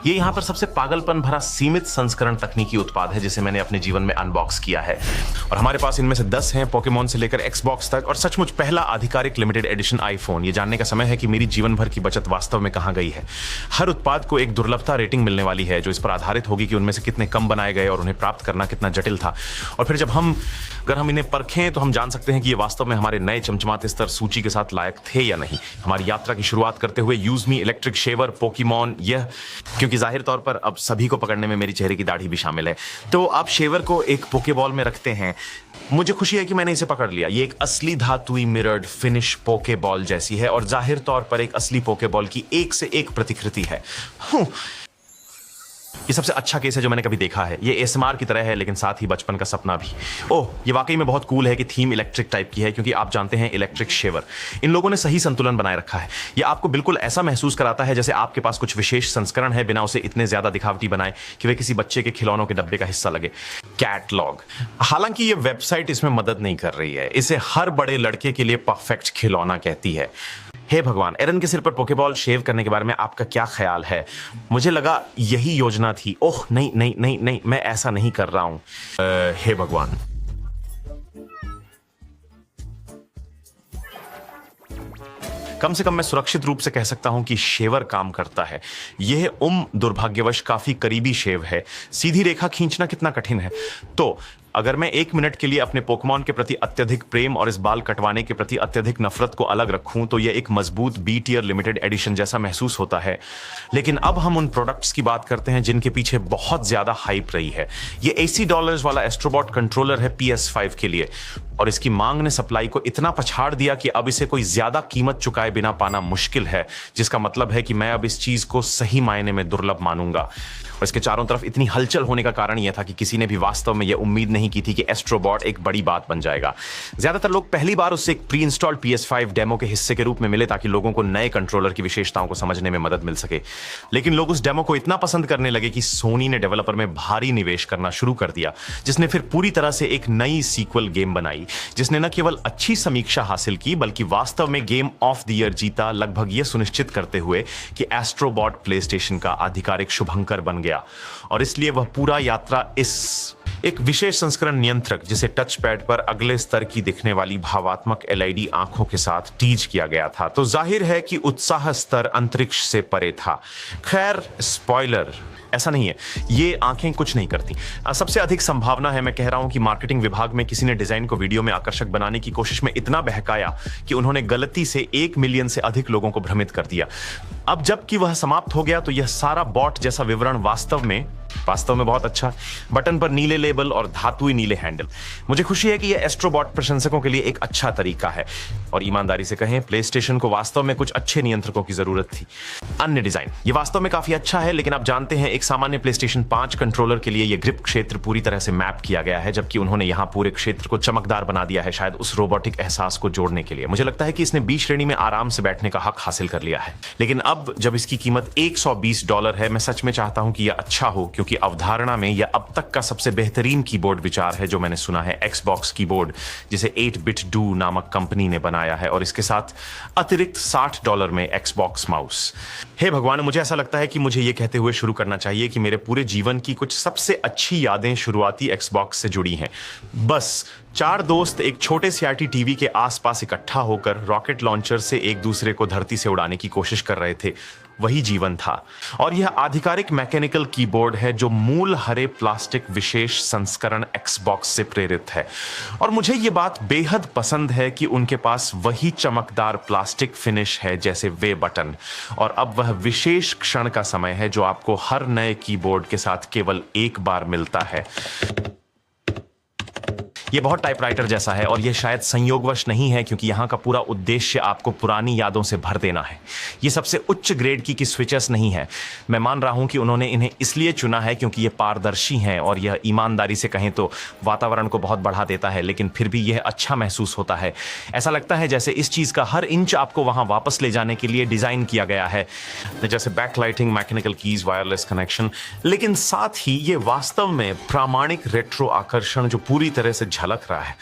ये यहाँ पर सबसे पागलपन भरा सीमित संस्करण तकनीकी उत्पाद है जिसे मैंने अपने जीवन में अनबॉक्स किया है। और हमारे पास इनमें से 10 हैं, पोकेमॉन से लेकर एक्सबॉक्स तक, और सचमुच पहला आधिकारिक लिमिटेड एडिशन आईफोन। ये जानने का समय है कि मेरी जीवन भर की बचत वास्तव में कहां गई है। हर उत्पाद को एक दुर्लभता रेटिंग मिलने वाली है जो इस पर आधारित होगी कि उनमें से कितने कम बनाए गए और उन्हें प्राप्त करना कितना जटिल था। और फिर जब अगर हम इन्हें परखें तो हम जान सकते हैं कि ये वास्तव में हमारे नए चमचमाते स्तर सूची के साथ लायक थे या नहीं। हमारी यात्रा की शुरुआत करते हुए use me electric shaver Pokemon, यह क्योंकि जाहिर तौर पर अब सभी को पकड़ने में मेरी चेहरे की दाढ़ी भी शामिल है। तो आप शेवर को एक पोकेबॉल में रखते हैं। मुझे खुशी है कि मैंने इसे पकड़ लिया। ये एक असली धातुई मिरर्ड फिनिश पोकेबॉल जैसी है और जाहिर तौर पर एक असली पोकेबॉल की एक से एक प्रतिकृति है। ये सबसे अच्छा केस है जो मैंने कभी देखा है। ये एसएमआर की तरह है लेकिन साथ ही बचपन का सपना भी। ओह, ये वाकई में बहुत कूल है कि थीम इलेक्ट्रिक टाइप की है, क्योंकि आप जानते हैं इलेक्ट्रिक शेवर। इन लोगों ने सही संतुलन बनाए रखा है। ये आपको बिल्कुल ऐसा महसूस कराता है जैसे आपके पास कुछ विशेष संस्करण है, बिना उसे इतने ज्यादा दिखावटी बनाए कि वे किसी बच्चे के खिलौनों के डब्बे का हिस्सा लगे। कैटलॉग, हालांकि ये वेबसाइट इसमें मदद नहीं कर रही है। इसे हर बड़े लड़के के लिए परफेक्ट खिलौना कहती है। हे भगवान, एरन के सिर पर पोकेबॉल शेव करने के बारे में आपका क्या ख्याल है? मुझे लगा यही योजना थी। ओह नहीं नहीं नहीं नहीं, मैं ऐसा नहीं कर रहा हूं। हे भगवान। कम से कम मैं सुरक्षित रूप से कह सकता हूं कि शेवर काम करता है। यह दुर्भाग्यवश काफी करीबी शेव है। सीधी रेखा खींचना कितना कठिन है। तो अगर मैं 1 मिनट के लिए अपने पोकेमॉन के प्रति अत्यधिक प्रेम और इस बाल कटवाने के प्रति अत्यधिक नफरत को अलग रखूं तो यह एक मजबूत बी टियर लिमिटेड एडिशन जैसा महसूस होता है। लेकिन अब हम उन प्रोडक्ट्स की बात करते हैं जिनके पीछे बहुत ज्यादा हाइप रही है। यह $80 वाला एस्ट्रोबॉट कंट्रोलर है PS5 के लिए, और इसकी मांग ने सप्लाई को इतना पछाड़ दिया कि अब इसे कोई ज्यादा कीमत चुकाए बिना पाना मुश्किल है, जिसका मतलब है कि मैं अब इस चीज को सही मायने में दुर्लभ मानूंगा। और इसके चारों तरफ इतनी हलचल होने का कारण यह था कि किसी ने भी वास्तव में यह उम्मीद नहीं की थी कि एस्ट्रोबॉट एक बड़ी बात बन जाएगा। ज्यादातर लोग पहली बार उससे एक प्री इंस्टॉल्ड PS5 डेमो के हिस्से के रूप में मिले ताकि लोगों को नए कंट्रोलर की विशेषताओं को समझने में मदद मिल सके। लेकिन लोग उस डेमो को इतना पसंद करने लगे कि सोनी ने डेवलपर में भारी निवेश करना शुरू कर दिया, जिसने फिर पूरी तरह से एक नई सीक्वल गेम बनाई, जिसने न केवल अच्छी समीक्षा हासिल की बल्कि वास्तव में गेम ऑफ द ईयर जीता, लगभग यह सुनिश्चित करते हुए कि एस्ट्रोबॉट प्लेस्टेशन का आधिकारिक शुभंकर बन गया। और इसलिए वह पूरा यात्रा एक विशेष संस्करण नियंत्रक, जिसे टच पैड पर अगले स्तर की दिखने वाली भावात्मक LED आंखों के साथ टीज किया गया था। तो जाहिर है कि उत्साह स्तर अंतरिक्ष से परे था। खैर, स्पॉइलर, ऐसा नहीं है, ये आंखें कुछ नहीं करती। सबसे अधिक संभावना है, मैं कह रहा हूं कि मार्केटिंग विभाग में किसी ने डिजाइन को वीडियो में आकर्षक बनाने की कोशिश में इतना बहकाया कि उन्होंने गलती से 1 मिलियन से अधिक लोगों को भ्रमित कर दिया। अब जबकि वह समाप्त हो गया तो यह सारा बॉट जैसा विवरण वास्तव में बहुत अच्छा। बटन पर नीले लेबल और धातुई नीले हैंडल। मुझे खुशी है कि यह एस्ट्रोबॉट प्रशंसकों के लिए एक अच्छा तरीका है, और ईमानदारी से कहें, प्लेस्टेशन को वास्तव में कुछ अच्छे नियंत्रकों की जरूरत थी। अन्य डिजाइन, यह वास्तव में काफी अच्छा है, लेकिन आप जानते हैं एक सामान्य प्लेस्टेशन 5 कंट्रोलर के लिए यह ग्रिप क्षेत्र पूरी तरह से मैप किया गया है, जबकि उन्होंने यहां पूरे क्षेत्र को चमकदार बना दिया है, शायद उस रोबोटिक एहसास को जोड़ने के लिए। मुझे लगता है कि इसने B श्रेणी में आराम से बैठने का हक हासिल कर लिया है। लेकिन अब जब इसकी कीमत $120 है, मैं सच में चाहता हूं कि यह अच्छा हो, क्योंकि अवधारणा में यह अब तक का सबसे बेहतरीन कीबोर्ड विचार है जो मैंने सुना है। Xbox कीबोर्ड, जिसे 8-bit Do नामक कंपनी ने बनाया है, और इसके साथ अतिरिक्त $60 में Xbox माउस। हे भगवान, मुझे ऐसा लगता है कि मुझे यह कहते हुए शुरू करना चाहिए कि मेरे पूरे जीवन की कुछ सबसे अच्छी यादें शुरुआती Xbox से जुड़ी हैं। बस 4 दोस्त एक छोटे CRT टीवी के आसपास इकट्ठा होकर रॉकेट लॉन्चर से एक दूसरे को धरती से उड़ाने की कोशिश कर रहे थे। वही जीवन था। और यह आधिकारिक मैकेनिकल कीबोर्ड है जो मूल हरे प्लास्टिक विशेष संस्करण Xbox से प्रेरित है। और मुझे यह बात बेहद पसंद है कि उनके पास वही चमकदार प्लास्टिक फिनिश है जैसे वे बटन। और अब वह विशेष क्षण का समय है जो आपको हर नए कीबोर्ड के साथ केवल एक बार मिलता है। यह बहुत टाइपराइटर जैसा है, और यह शायद संयोगवश नहीं है, क्योंकि यहां का पूरा उद्देश्य आपको पुरानी यादों से भर देना है। यह सबसे उच्च ग्रेड की स्विचेस नहीं है। मैं मान रहा हूं कि उन्होंने इन्हें इसलिए चुना है क्योंकि यह पारदर्शी हैं, और यह ईमानदारी से कहें तो वातावरण को बहुत बढ़ा देता है, लेकिन फिर भी यह अच्छा महसूस होता है। ऐसा लगता है जैसे इस चीज का हर इंच आपको वहां वापस ले जाने के लिए डिजाइन किया गया है, जैसे backlighting, mechanical keys, wireless connection. लेकिन साथ ही यह वास्तव में प्रामाणिक रेट्रो आकर्षण जो पूरी तरह से झलक रहा है।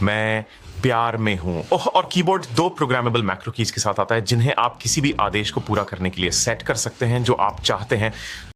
मैं प्यार में हूं। ओह, और कीबोर्ड 2 प्रोग्रामेबल मैक्रो कीज के साथ आता है, जिन्हें आप किसी भी आदेश को पूरा करने के लिए सेट कर सकते हैं जो आप चाहते हैं।